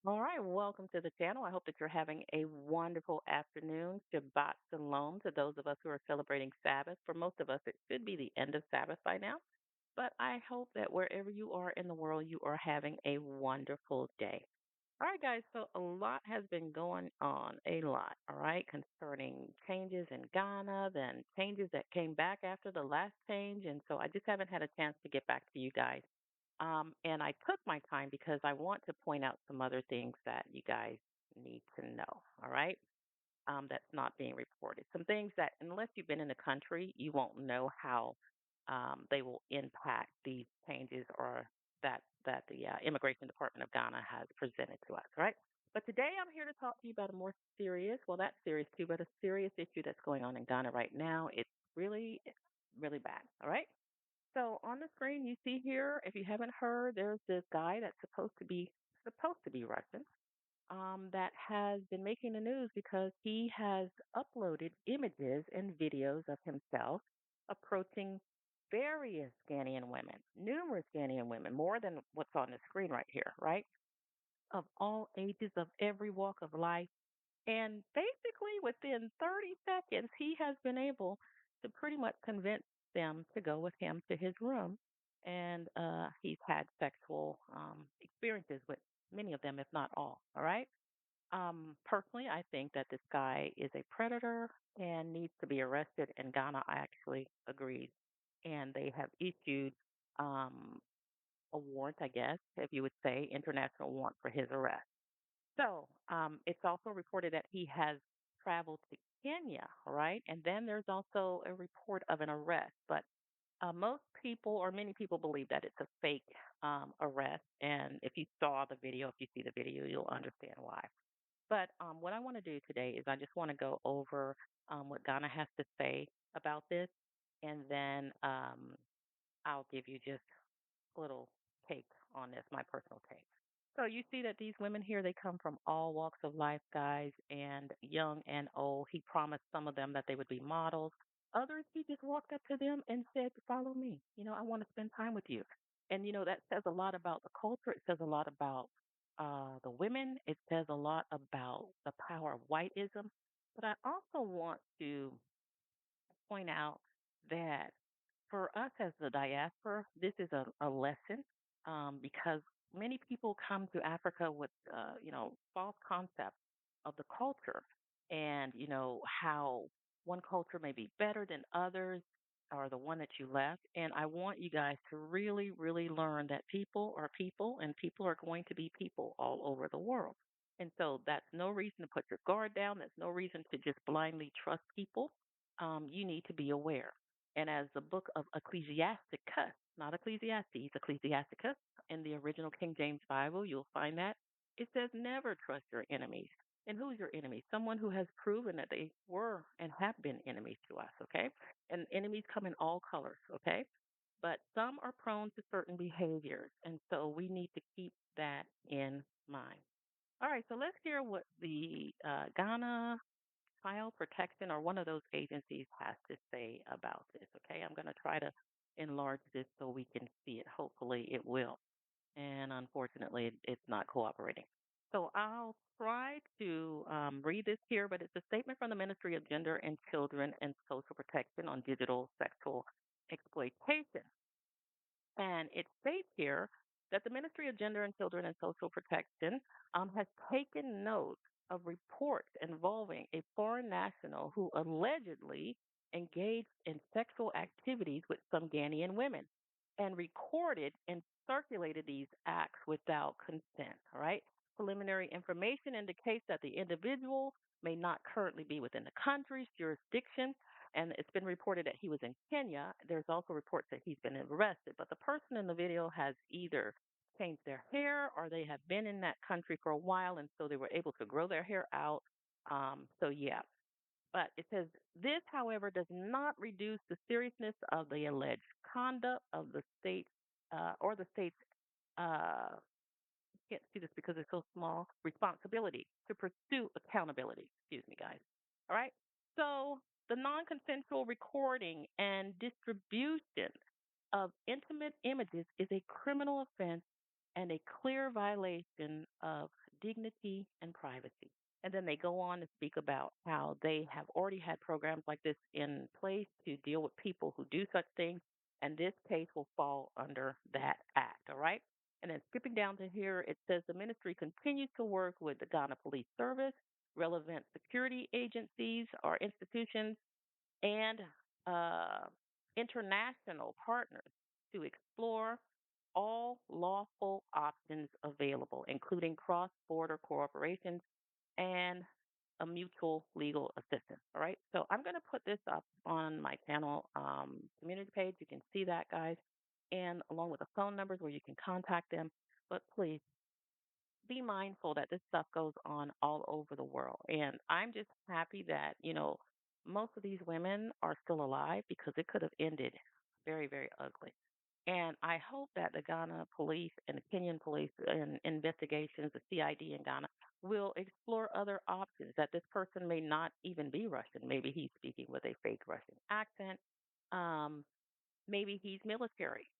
All right, welcome to the channel. I hope that you're having a wonderful afternoon. Shabbat Shalom to those of us who are celebrating Sabbath. For most of us, it should be the end of Sabbath by now, but I hope that wherever you are in the world, you are having a wonderful day. All right, guys, so a lot has been going on, a lot, all right, concerning changes in Ghana, then changes that came back after the last change. And so I just haven't had a chance to get back to you guys. And I took my time because I want to point out some other things that you guys need to know, all right? That's not being reported. Some things that, unless you've been in the country, you won't know how they will impact these changes or that the Immigration Department of Ghana has presented to us, right? But today I'm here to talk to you about a more serious, well, that's serious too, but a serious issue that's going on in Ghana right now. It's really, really bad, all right? So on the screen you see here, if you haven't heard, there's this guy that's supposed to be Russian, that has been making the news because he has uploaded images and videos of himself approaching various Ghanaian women, numerous Ghanaian women, more than what's on the screen right here, right? Of all ages, of every walk of life. And basically, within 30 seconds, he has been able to pretty much convince them to go with him to his room. And he's had sexual experiences with many of them, if not all. All right. Personally, I think that this guy is a predator and needs to be arrested. And Ghana actually agrees. And they have issued um, a warrant, I guess, if you would say, international warrant for his arrest. So it's also reported that he has traveled to Kenya, right? And then there's also a report of an arrest. But most people, or many people, believe that it's a fake arrest. And if you saw the video, if you see the video, you'll understand why. But what I want to do today is I just want to go over what Ghana has to say about this. And then I'll give you just little take on this, my personal take. So you see that these women here, they come from all walks of life, guys, and young and old. He promised some of them that they would be models. Others, he just walked up to them and said, "Follow me. I want to spend time with you." And that says a lot about the culture. It says a lot about the women. It says a lot about the power of whiteism. But I also want to point out that for us as the diaspora, this is a lesson, because many people come to Africa with, false concepts of the culture and, how one culture may be better than others or the one that you left. And I want you guys to really, really learn that people are people and people are going to be people all over the world. And so that's no reason to put your guard down. That's no reason to just blindly trust people. You need to be aware. And as the book of Ecclesiasticus, not Ecclesiastes, Ecclesiasticus in the original King James Bible, you'll find that it says never trust your enemies. And who's your enemy? Someone who has proven that they were and have been enemies to us, okay? And enemies come in all colors, okay? But some are prone to certain behaviors. And so we need to keep that in mind. All right, so let's hear what the Ghana Child Protection or one of those agencies has to say about this. Okay, I'm going to try to enlarge this so we can see it. Hopefully, it will. And unfortunately, it's not cooperating. So I'll try to read this here, but it's a statement from the Ministry of Gender and Children and Social Protection on digital sexual exploitation. And it states here that the Ministry of Gender and Children and Social Protection has taken note of reports involving a foreign national who allegedly engaged in sexual activities with some Ghanaian women and recorded and circulated these acts without consent. All right. Preliminary information indicates that the individual may not currently be within the country's jurisdiction, and it's been reported that he was in Kenya. There's also reports that he's been arrested, but the person in the video has either changed their hair or they have been in that country for a while, and so they were able to grow their hair out. So, yeah. But it says this, however, does not reduce the seriousness of the alleged conduct of the state or the state's can't see this because it's so small, responsibility to pursue accountability. Excuse me, guys. All right. So the non consensual recording and distribution of intimate images is a criminal offense and a clear violation of dignity and privacy. And then they go on to speak about how they have already had programs like this in place to deal with people who do such things. And this case will fall under that act. All right. And then skipping down to here, it says the ministry continues to work with the Ghana Police Service, relevant security agencies or institutions, and uh, international partners to explore all lawful options available, including cross border cooperation and a mutual legal assistance. All right. So I'm going to put this up on my channel community page. You can see that, guys, and along with the phone numbers where you can contact them. But please be mindful that this stuff goes on all over the world. And I'm just happy that, most of these women are still alive because it could have ended very, very ugly. And I hope that the Ghana police and the Kenyan police and investigations, the CID in Ghana, will explore other options that this person may not even be Russian. Maybe he's speaking with a fake Russian accent. Um, Maybe he's military,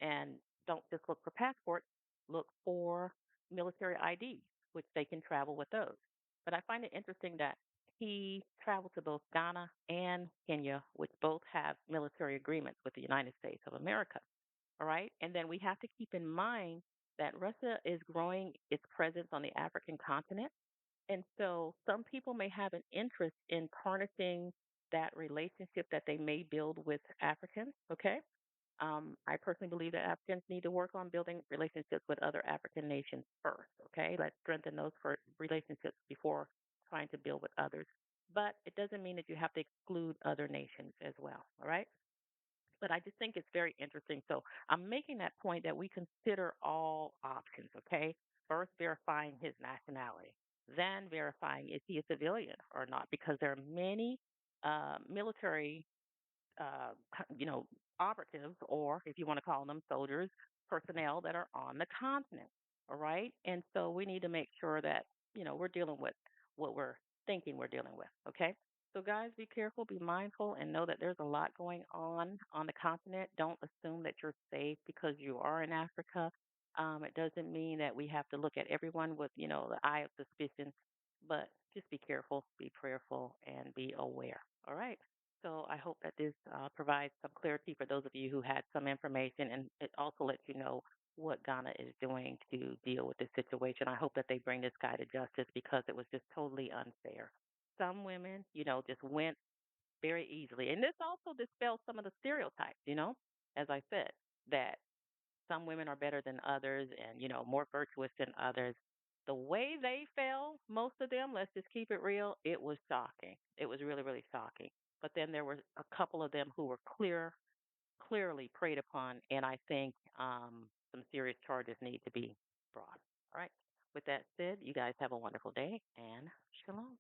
and don't just look for passports, look for military IDs, which they can travel with those. But I find it interesting that he traveled to both Ghana and Kenya, which both have military agreements with the United States of America. All right. And then we have to keep in mind that Russia is growing its presence on the African continent. And so some people may have an interest in tarnishing that relationship that they may build with Africans. Okay. I personally believe that Africans need to work on building relationships with other African nations first. Okay. Let's strengthen those relationships before trying to build with others. But it doesn't mean that you have to exclude other nations as well. All right. But I just think it's very interesting. So I'm making that point that we consider all options, okay? First, verifying his nationality, then verifying is he a civilian or not, because there are many military uh, you know, operatives, or if you want to call them soldiers, personnel that are on the continent. All right. And so we need to make sure that, we're dealing with what we're thinking we're dealing with. Okay. So, guys, be careful, be mindful, and know that there's a lot going on the continent. Don't assume that you're safe because you are in Africa. It doesn't mean that we have to look at everyone with, the eye of suspicion, but just be careful, be prayerful, and be aware. All right. So I hope that this provides some clarity for those of you who had some information, and it also lets you know what Ghana is doing to deal with this situation. I hope that they bring this guy to justice because it was just totally unfair. Some women, just went very easily. And this also dispels some of the stereotypes, as I said, that some women are better than others and, more virtuous than others. The way they fell, most of them, let's just keep it real, it was shocking. It was really, really shocking. But then there were a couple of them who were clearly preyed upon, and I think some serious charges need to be brought. All right. With that said, you guys have a wonderful day and shalom.